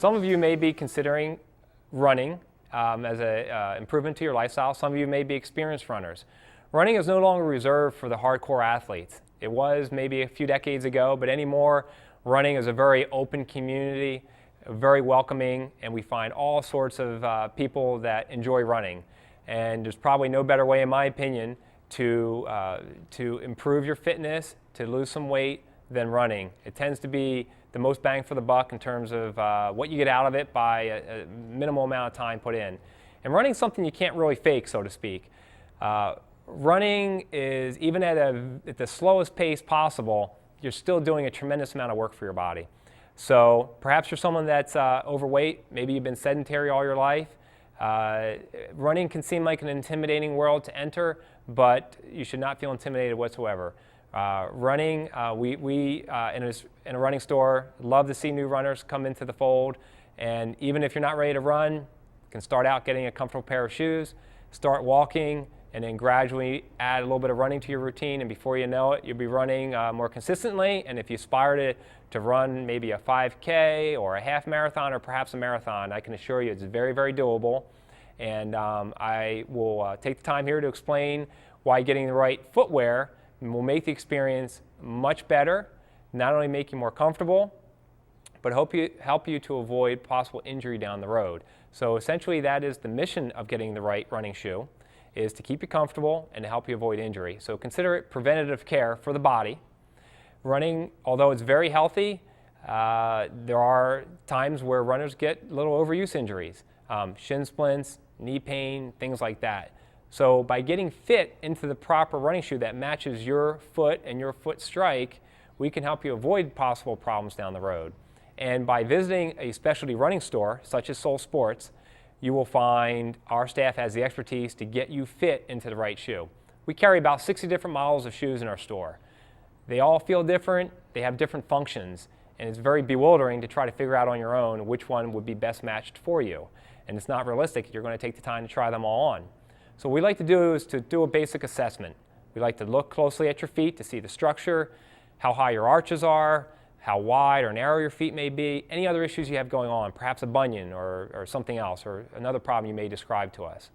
Some of you may be considering running as an improvement to your lifestyle. Some of you may be experienced runners. Running is no longer reserved for the hardcore athletes. It was maybe a few decades ago, but anymore, running is a very open community, very welcoming, and we find all sorts of people that enjoy running. And there's probably no better way, in my opinion, to improve your fitness, to lose some weight than running. It tends to be the most bang for the buck in terms of what you get out of it by a minimal amount of time put in. And running is something you can't really fake, so to speak. Running is, even at the slowest pace possible, you're still doing a tremendous amount of work for your body. So perhaps you're someone that's overweight, maybe you've been sedentary all your life. Running can seem like an intimidating world to enter, but you should not feel intimidated whatsoever. Running, we in a running store love to see new runners come into the fold, and even if you're not ready to run, you can start out getting a comfortable pair of shoes, start walking, and then gradually add a little bit of running to your routine, and before you know it, you'll be running more consistently. And if you aspire to run maybe a 5K or a half marathon or perhaps a marathon, I can assure you it's very, very doable. And I will take the time here to explain why getting the right footwear will make the experience much better, not only make you more comfortable, but help you to avoid possible injury down the road. So essentially that is the mission of getting the right running shoe, is to keep you comfortable and to help you avoid injury. So consider it preventative care for the body. Running, although it's very healthy, there are times where runners get little overuse injuries, shin splints, knee pain, things like that. So by getting fit into the proper running shoe that matches your foot and your foot strike, we can help you avoid possible problems down the road. And by visiting a specialty running store, such as Soul Sports, you will find our staff has the expertise to get you fit into the right shoe. We carry about 60 different models of shoes in our store. They all feel different, they have different functions, and it's very bewildering to try to figure out on your own which one would be best matched for you. And it's not realistic. You're going to take the time to try them all on. So what we like to do is to do a basic assessment. We like to look closely at your feet to see the structure, how high your arches are, how wide or narrow your feet may be, any other issues you have going on, perhaps a bunion or something else, or another problem you may describe to us.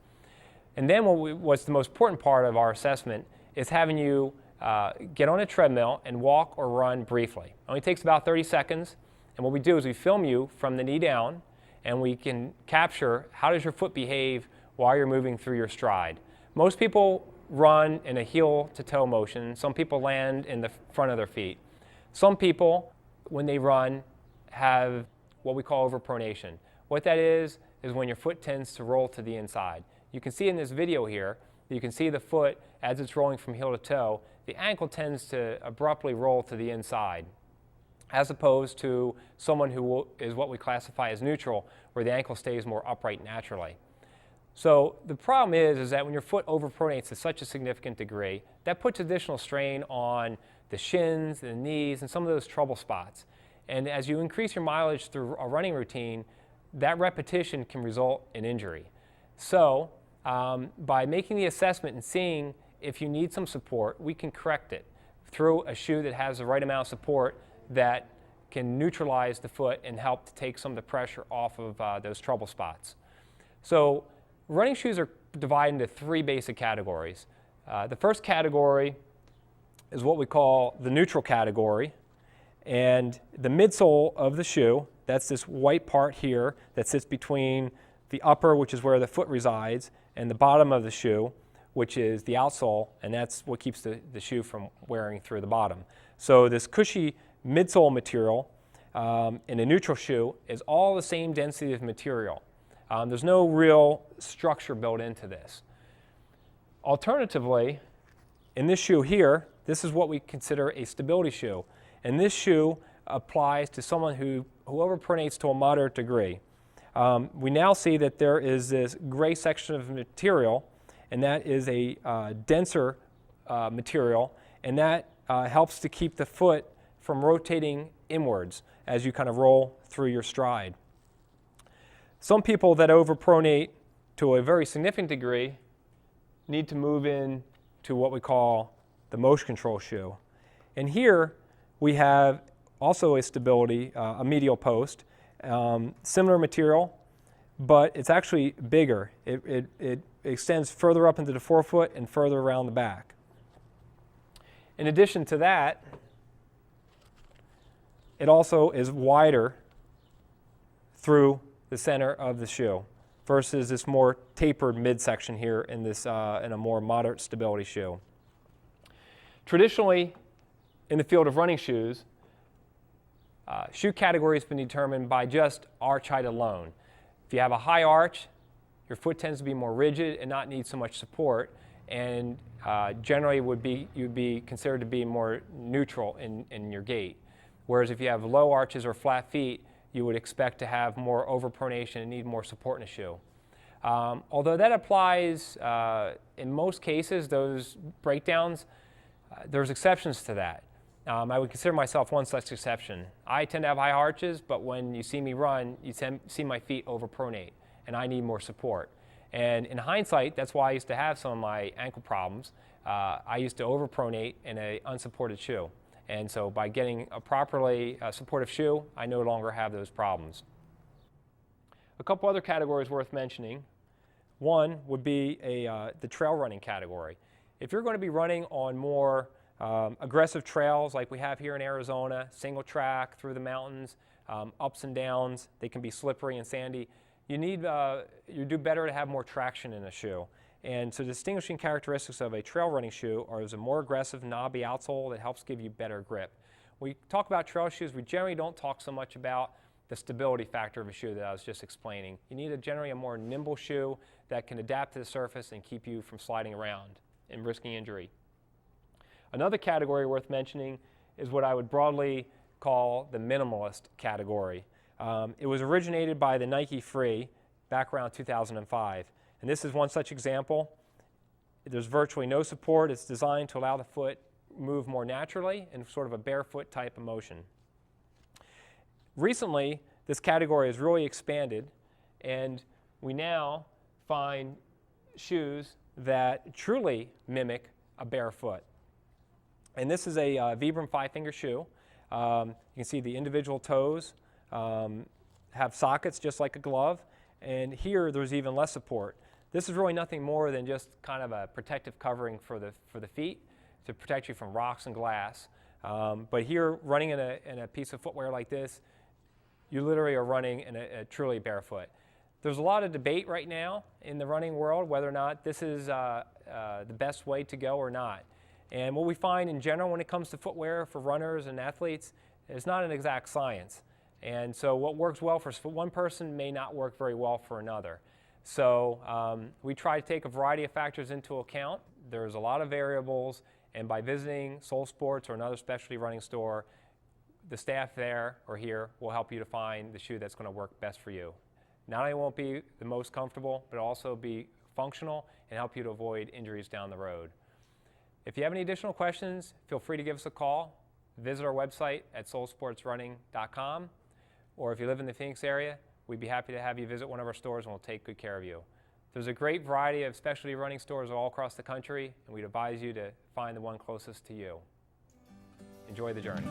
And then what's the most important part of our assessment is having you get on a treadmill and walk or run briefly. It only takes about 30 seconds, and what we do is we film you from the knee down, and we can capture how does your foot behave while you're moving through your stride. Most people run in a heel-to-toe motion. Some people land in the front of their feet. Some people, when they run, have what we call overpronation. What that is when your foot tends to roll to the inside. You can see in this video here, you can see the foot as it's rolling from heel to toe, the ankle tends to abruptly roll to the inside, as opposed to someone who is what we classify as neutral, where the ankle stays more upright naturally. So the problem is that when your foot overpronates to such a significant degree, that puts additional strain on the shins, the knees, and some of those trouble spots. And as you increase your mileage through a running routine, that repetition can result in injury. So by making the assessment and seeing if you need some support, we can correct it through a shoe that has the right amount of support that can neutralize the foot and help to take some of the pressure off of those trouble spots. So running shoes are divided into three basic categories. The first category is what we call the neutral category, and the midsole of the shoe, that's this white part here that sits between the upper, which is where the foot resides, and the bottom of the shoe, which is the outsole, and that's what keeps the shoe from wearing through the bottom. So this cushy midsole material in a neutral shoe is all the same density of material. There's no real structure built into this. Alternatively, in this shoe here, this is what we consider a stability shoe. And this shoe applies to someone who overpronates to a moderate degree. We now see that there is this gray section of material, and that is a denser material, and that helps to keep the foot from rotating inwards as you kind of roll through your stride. Some people that overpronate to a very significant degree need to move in to what we call the motion control shoe. And here we have also a stability, a medial post, Similar material, but it's actually bigger. It extends further up into the forefoot and further around the back. In addition to that, it also is wider through the center of the shoe versus this more tapered midsection here in this in a more moderate stability shoe. Traditionally, in the field of running shoes, shoe category has been determined by just arch height alone. If you have a high arch, your foot tends to be more rigid and not need so much support, and generally you'd be considered to be more neutral in your gait. Whereas if you have low arches or flat feet, you would expect to have more overpronation and need more support in a shoe. Although that applies in most cases, those breakdowns, there's exceptions to that. I would consider myself one such exception. I tend to have high arches, but when you see me run, you see my feet overpronate, and I need more support. And in hindsight, that's why I used to have some of my ankle problems. I used to overpronate in an unsupported shoe. And so by getting a properly supportive shoe, I no longer have those problems. A couple other categories worth mentioning. One would be the trail running category. If you're going to be running on more aggressive trails like we have here in Arizona, single track through the mountains, ups and downs, they can be slippery and sandy, you do better to have more traction in a shoe. And so distinguishing characteristics of a trail running shoe are a more aggressive knobby outsole that helps give you better grip. When we talk about trail shoes, we generally don't talk so much about the stability factor of a shoe that I was just explaining. You need generally a more nimble shoe that can adapt to the surface and keep you from sliding around and risking injury. Another category worth mentioning is what I would broadly call the minimalist category. It was originated by the Nike Free back around 2005. And this is one such example. There's virtually no support. It's designed to allow the foot move more naturally in sort of a barefoot type of motion. Recently, this category has really expanded, and we now find shoes that truly mimic a bare foot. And this is a Vibram 5-finger shoe. You can see the individual toes have sockets just like a glove, and here there's even less support. This is really nothing more than just kind of a protective covering for the feet to protect you from rocks and glass. But here, running in a piece of footwear like this, you literally are running in a truly barefoot. There's a lot of debate right now in the running world whether or not this is the best way to go or not. And what we find in general when it comes to footwear for runners and athletes is not an exact science. And so what works well for one person may not work very well for another. So we try to take a variety of factors into account. There's a lot of variables, and by visiting Soul Sports or another specialty running store, the staff there or here will help you to find the shoe that's going to work best for you. Not only won't be the most comfortable, but also be functional and help you to avoid injuries down the road. If you have any additional questions, feel free to give us a call. Visit our website at soulsportsrunning.com, or if you live in the Phoenix area, we'd be happy to have you visit one of our stores and we'll take good care of you. There's a great variety of specialty running stores all across the country, and we'd advise you to find the one closest to you. Enjoy the journey.